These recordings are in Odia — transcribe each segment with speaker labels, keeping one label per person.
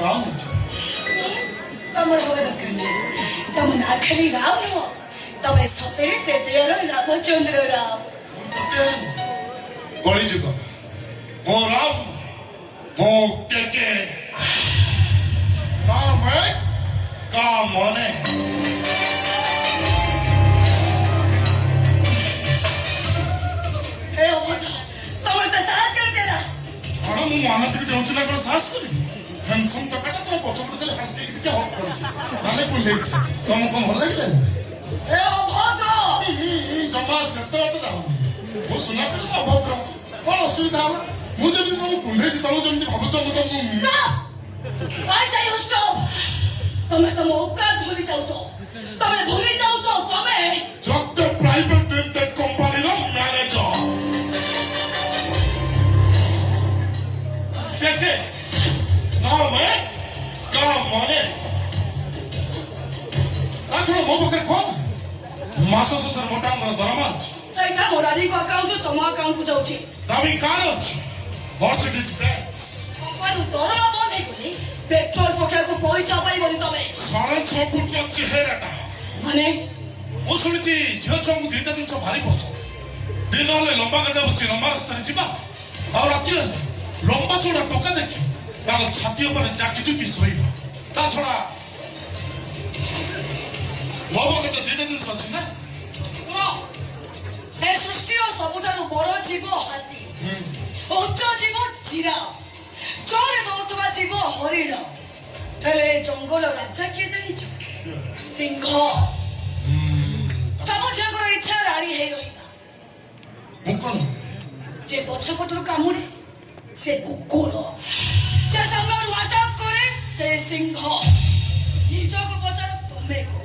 Speaker 1: राम होते
Speaker 2: तमर हवे दरकार तम ना खाली राम नो तमे सतेरे प्रेपेयर रामचंद्र राम
Speaker 1: गली जुग मो राम मो के राम है का मने
Speaker 2: ए ओटा तमर त साहस कर देला
Speaker 1: अरे मु महामंत्री टेंशन कर साहस करी हैंडसम टकाटा तो पछपड़ के हाथ के क्या हो करछ माने कोन देख तुमको भल लागले
Speaker 2: ए अभद्र
Speaker 1: जमा सेट तो दाओ वो सुना कर अभद्र कोन असुविधा हो मुझे भी तुम कुंडे जी तुम जम भाबुछ मु तुम
Speaker 2: ना पैसा यूज करो तमे तम औकात भूली जाऊ तो तमे भूली जाऊ तो तमे
Speaker 1: just a private limited company रो मैनेजर के ना मैं का माने आछो मो बकर कोन मासो सर मोटा मोर दरमा
Speaker 2: सैटा मोरारी को अकाउंट तम अकाउंट को जाउची
Speaker 1: दाबी कार अछि मर्सिडीज बेंज
Speaker 2: अपन दरमा बंद है कोनी पेट्रोल पके को पैसा पाई बोली तमे
Speaker 1: 6.5 फुट चेहराटा
Speaker 2: माने
Speaker 1: ମୁଁ ଶୁଣିଛି ଝିଅ ଛୁଆଙ୍କୁ ଦିଟା ଜିନିଷ ଭାରି ପସନ୍ଦ ଦିନ ହେଲେ ଲମ୍ବା ଗାଡ଼ିରେ ବସି ଲମ୍ବା ରାସ୍ତାରେ ଯିବା ଆଉ ରାତି ହେଲେ ଲମ୍ବା ଚଉଡ଼ା ଟଙ୍କା ଦେଖି ତାଙ୍କ ଛାତି ଉପରେ ଜାକି ଚୁପି ଶୋଇବା ତା ଛଡ଼ା ମୋ ପାଖରେ ତ ଦିଟା ଜିନିଷ ଅଛି ନା
Speaker 2: ଏ ସୃଷ୍ଟିର ସବୁଠାରୁ ବଡ଼ ଜୀବ ହାତୀ ଉଚ୍ଚ ଜୀବ ଜିରାଫ ଜୋରେ ଦୌଡୁଥିବା ଜୀବ ହରିଣ ହେଲେ ଜଙ୍ଗଲ ରାଜା କିଏ ଜାଣିଛ ସିଂହ ସବୁ ଝିଅଙ୍କର ଇଚ୍ଛା ରାଣୀ ହେଇ ରହିବା
Speaker 1: ମୁଁ କଣ
Speaker 2: ଯେ ପଛପଟରୁ କାମୁଡେ ସେ କୁକୁର ଯେ ସାଙ୍ଗରୁ ଆଟାକ କରେ ସେ ସିଂହ ନିଜକୁ ପଚାର ତମେ କଣ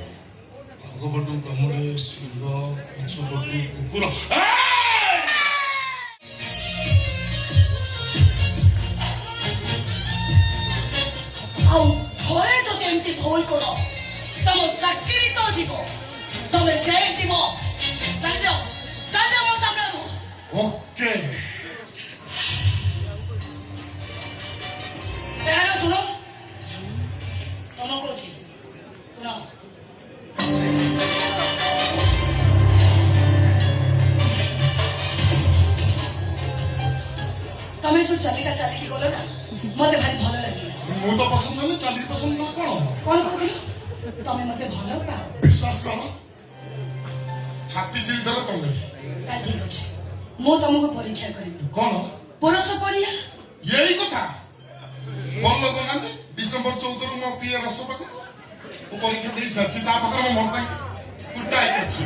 Speaker 1: ଭଗବଟୁ କାମୁଡ଼େ ସିଂହ ପଛପଟୁ କୁକୁର
Speaker 2: ଆଉ ଥରେ ଯଦି ଏମିତି ଭୁଲ କର ତମ ଚାକିରି ତ ଯିବ ତମେ ଜେଲ ଯିବ ଚାଲିଯାଅ ମୋ ସାମ୍ନାରୁ
Speaker 1: ଓକେ
Speaker 2: ଏହାର ଶୁଣ ତମ କହୁଛି ଶୁଣ ତମେ ଯୋଉ ଚାଲିଟା ଚାଲିକି ଗଲ ନା ମତେ ଭାରି ଭଲ ଲାଗିଲା
Speaker 1: ମୁଁ ତ ପସନ୍ଦ ହେଲେ ଚାଲି ପସନ୍ଦ ନା କଣ
Speaker 2: କହୁଥିଲ ତମେ ମତେ ଭଲ ପାଅ
Speaker 1: ବିଶ୍ୱାସ କର ଛାତି ଚିରି ଦେଲ ତମେ
Speaker 2: ତାହେଲେ ଠିକ ଅଛି ମୁଁ ତମକୁ ପରୀକ୍ଷା କରିବି
Speaker 1: କଣ
Speaker 2: ପୁରୁଷ ପରୀକ୍ଷା
Speaker 1: यही कथा कौन लोग नांदे डिसेंबर 14 ରୁ ମୋ ପିଏ ରସ ପାଖ ମୁଁ ପରୀକ୍ଷା ଦେଇ ସାରିଛି ତା ପାଖରେ ମୋ ମର୍ଦ୍ଦା କୁଟା ହେଇଛି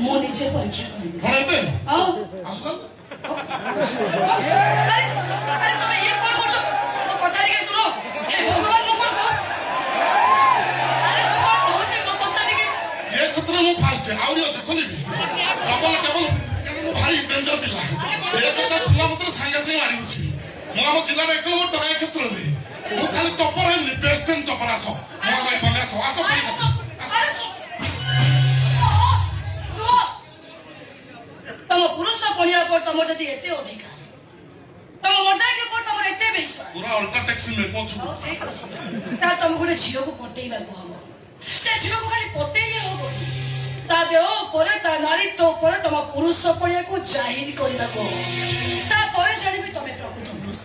Speaker 2: ମୁଁ ନିଜେ ପରୀକ୍ଷା କରିବି
Speaker 1: କଣ ଏବେ
Speaker 2: ଆଉ
Speaker 1: ଆସୁନ
Speaker 2: ଆରେ ତମେ ଇଏ କଣ କରୁଛ ମୋ କଥା ଟିକେ ଶୁଣ ହେ ଭଗବାନ ମୁଁ କଣ କହ ଆରେ ମୁଁ କଣ କହୁଛି ମୋ କଥା ଟିକେ
Speaker 1: ଏ କ୍ଷେତ୍ରରେ ମୁଁ ଫାଷ୍ଟ ଆହୁରି ଅଛି ଖୋଲିବି ଡବଲ ଟେବଲ ମୁଁ ଭାରି ଡେଞ୍ଜର ପିଲା ଏ କଥା ଶୁଣିଲା ମତେ ସାଙ୍ଗେ ସାଙ୍ଗେ ମାରି ବସିବି ମୁଁ ଆମ ଜିଲ୍ଲାର 1 ନମ୍ବର ଟଙ୍କା କ୍ଷେତ୍ରରେ ମୁଁ ଖାଲି ଟପର ହେଲି ବେଷ୍ଟ ଏଣ୍ଡ ଟପର ଆସ ମୋ ଭାଇ ବନେ ଆସ ଆସ ପରୀକ୍ଷା
Speaker 2: ତମ ପୁରୁଷ ପଢିବା ପରେ ତମର ଯଦି ଏତେ ଅଧିକାର ତମ ମର୍ଦ୍ଦାଙ୍କ ଉପରେ ତମର ଏତେ ବିଶ୍ୱାସ
Speaker 1: ପୁରା ଅଲଟା ଟେକ୍ସି ମେ ପହଞ୍ଚୁ
Speaker 2: ହଉ ଠିକ ଅଛି ତାହେଲେ ତମକୁ ଗୋଟେ ଝିଅକୁ ପଟେଇବାକୁ ହବ ସେ ଝିଅକୁ ଖାଲି ପଟେଇଲେ ହବ ତା ଦେହ ଉପରେ ତା ନାରୀତ୍ୱ ଉପରେ ତମ ପୁରୁଷ ପଢିବାକୁ ଜାହିର କରିବାକୁ ହବ ତାପରେ ଜାଣିବି ତମେ ପ୍ରକୃତ ପୁରୁଷ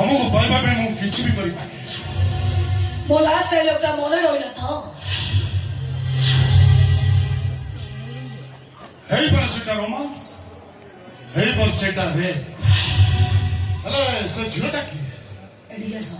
Speaker 1: ଆମକୁ ପାଇବା ପାଇଁ ମୁଁ କିଛି ବି କରିପାରିବି
Speaker 2: ମୋ ଲାଷ୍ଟ ଡାଇଲଗଟା ମନେ ରହିଲା ତ
Speaker 1: ହେଇପାରେ ସେଟା ରୋମାନ୍ସ ହେଇପାରେ ସେଟା ରେପ୍ ହେଲେ ସେ ଝିଅଟା କିଏ
Speaker 2: ଏଠିକି ଆସ